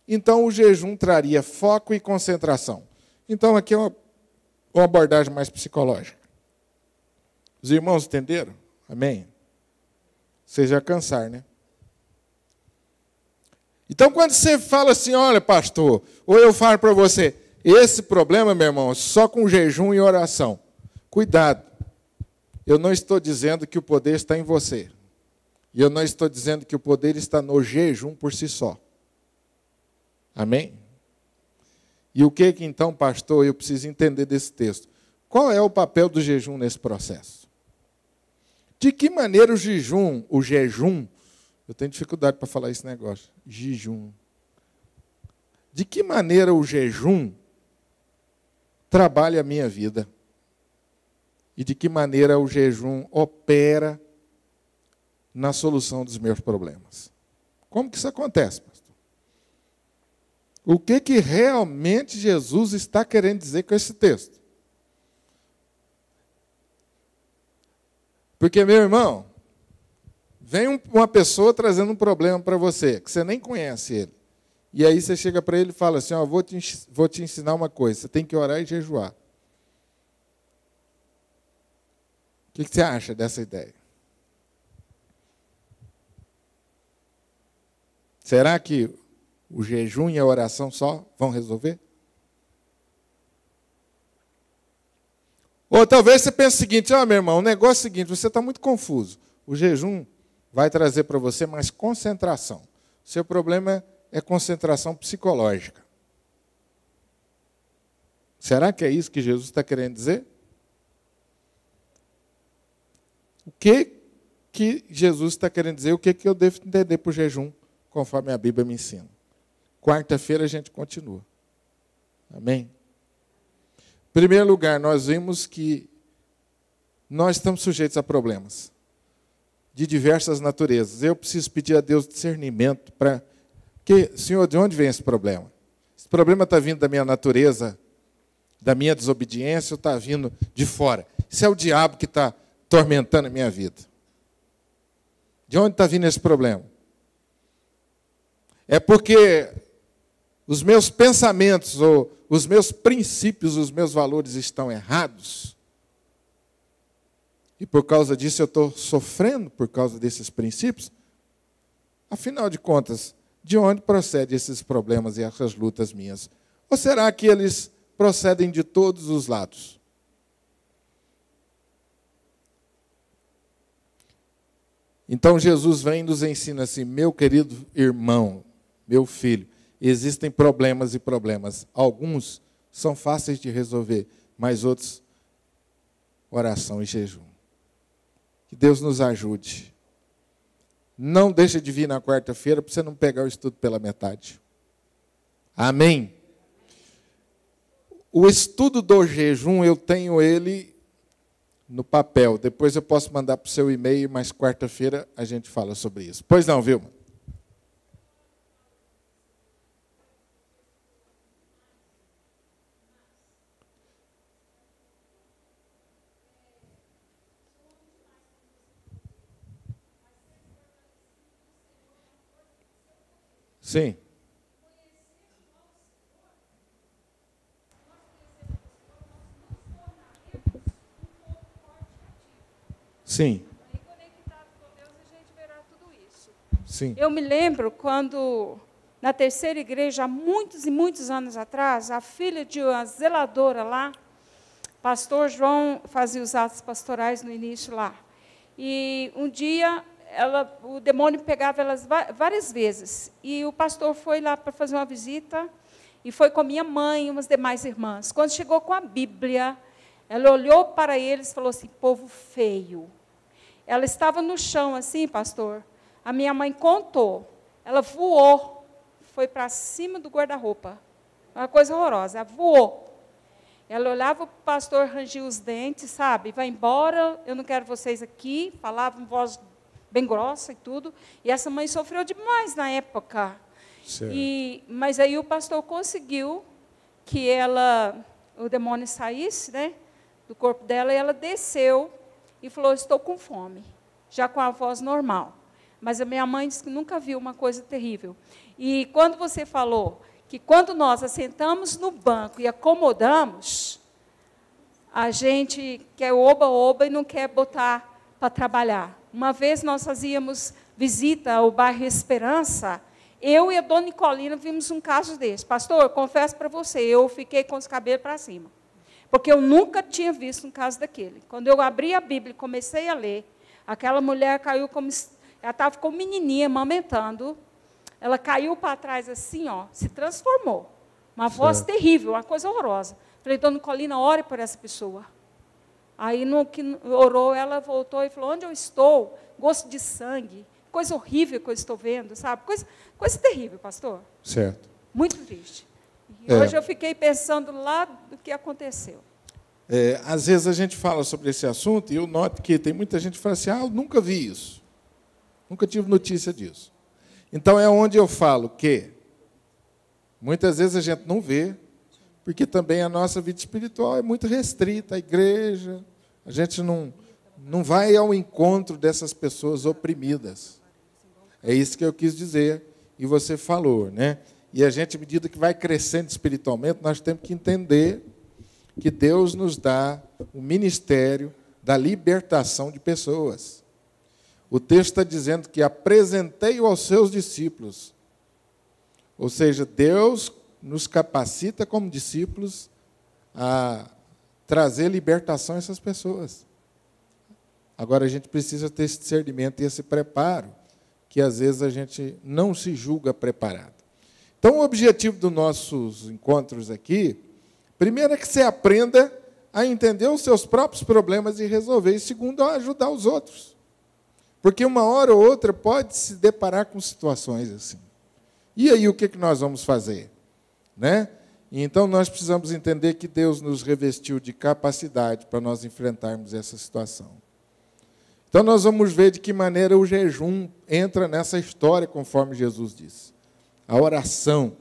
Então, o jejum traria foco e concentração. Então, aqui é uma abordagem mais psicológica. Os irmãos entenderam? Amém? Vocês já cansaram, né? Então, quando você fala assim, olha, pastor, ou eu falo para você, esse problema, meu irmão, só com jejum e oração. Cuidado. Eu não estou dizendo que o poder está em você. E eu não estou dizendo que o poder está no jejum por si só. Amém? E o que então, pastor, eu preciso entender desse texto? Qual é o papel do jejum nesse processo? De que maneira o jejum, eu tenho dificuldade para falar esse negócio, jejum. De que maneira o jejum trabalha a minha vida? E de que maneira o jejum opera na solução dos meus problemas? Como que isso acontece, pastor? O que realmente Jesus está querendo dizer com esse texto? Porque, meu irmão, vem uma pessoa trazendo um problema para você, que você nem conhece ele. E aí você chega para ele e fala assim, ó, vou te ensinar uma coisa, você tem que orar e jejuar. O que você acha dessa ideia? Será que o jejum e a oração só vão resolver? Ou talvez você pense o seguinte, meu irmão, o negócio é o seguinte, você está muito confuso. O jejum vai trazer para você mais concentração. Seu problema é concentração psicológica. Será que é isso que Jesus está querendo dizer? O que Jesus está querendo dizer? O que eu devo entender por jejum, conforme a Bíblia me ensina? Quarta-feira a gente continua. Amém? Em primeiro lugar, nós vimos que nós estamos sujeitos a problemas de diversas naturezas. Eu preciso pedir a Deus discernimento para... Senhor, de onde vem esse problema? Esse problema está vindo da minha natureza, da minha desobediência, ou está vindo de fora? Isso é o diabo que está tormentando a minha vida. De onde está vindo esse problema? É porque os meus pensamentos, ou os meus princípios, os meus valores estão errados? E por causa disso eu estou sofrendo por causa desses princípios? Afinal de contas, de onde procedem esses problemas e essas lutas minhas? Ou será que eles procedem de todos os lados? Então Jesus vem e nos ensina assim, meu querido irmão, meu filho, existem problemas e problemas. Alguns são fáceis de resolver, mas outros, oração e jejum. Que Deus nos ajude. Não deixe de vir na quarta-feira para você não pegar o estudo pela metade. Amém? O estudo do jejum, eu tenho ele no papel. Depois eu posso mandar para o seu e-mail, mas quarta-feira a gente fala sobre isso. Pois não, Vilma? Sim. Sim. Aí, conectado com Deus, a gente verá tudo isso. Sim. Eu me lembro quando, na terceira igreja, há muitos e muitos anos atrás, a filha de uma zeladora lá, pastor João fazia os atos pastorais no início lá. E um dia, o demônio pegava elas várias vezes. E o pastor foi lá para fazer uma visita, e foi com minha mãe e umas demais irmãs. Quando chegou com a Bíblia, ela olhou para eles e falou assim, povo feio. Ela estava no chão assim, pastor. A minha mãe contou. Ela voou, foi para cima do guarda-roupa. Uma coisa horrorosa, ela voou. Ela olhava para o pastor, rangia os dentes, sabe? Vai embora, eu não quero vocês aqui. Falava em voz bem grossa e tudo. E essa mãe sofreu demais na época. Mas aí o pastor conseguiu que o demônio saísse, né, do corpo dela, e ela desceu e falou, estou com fome, já com a voz normal. Mas a minha mãe disse que nunca viu uma coisa terrível. E quando você falou que quando nós assentamos no banco e acomodamos, a gente quer oba-oba e não quer botar para trabalhar. Uma vez nós fazíamos visita ao bairro Esperança, eu e a dona Nicolina vimos um caso desse. Pastor, eu confesso para você, eu fiquei com os cabelos para cima. Porque eu nunca tinha visto um caso daquele. Quando eu abri a Bíblia e comecei a ler, aquela mulher caiu como... Ela estava com menininha, amamentando. Ela caiu para trás assim, ó, se transformou. Uma voz terrível, uma coisa horrorosa. Falei, dona Nicolina, ore por essa pessoa. Aí, no que orou, ela voltou e falou, onde eu estou? Gosto de sangue. Coisa horrível que eu estou vendo, sabe? Coisa terrível, pastor. Certo. Muito triste. E hoje eu fiquei pensando lá do que aconteceu. Às vezes a gente fala sobre esse assunto e eu noto que tem muita gente que fala assim, eu nunca vi isso. Nunca tive notícia disso. Então, é onde eu falo que muitas vezes a gente não vê, porque também a nossa vida espiritual é muito restrita, a igreja, a gente não vai ao encontro dessas pessoas oprimidas. É isso que eu quis dizer, e você falou, né? E a gente, à medida que vai crescendo espiritualmente, nós temos que entender que Deus nos dá o ministério da libertação de pessoas. O texto está dizendo que apresentei-o aos seus discípulos. Ou seja, Deus nos capacita como discípulos a trazer libertação a essas pessoas. Agora, a gente precisa ter esse discernimento e esse preparo, que às vezes a gente não se julga preparado. Então, o objetivo dos nossos encontros aqui, primeiro é que você aprenda a entender os seus próprios problemas e resolver, e segundo, a ajudar os outros. Porque uma hora ou outra pode se deparar com situações assim. E aí, o que nós vamos fazer? Né? Então, nós precisamos entender que Deus nos revestiu de capacidade para nós enfrentarmos essa situação. Então, nós vamos ver de que maneira o jejum entra nessa história, conforme Jesus disse. A oração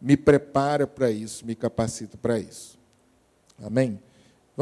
me prepara para isso, me capacita para isso. Amém?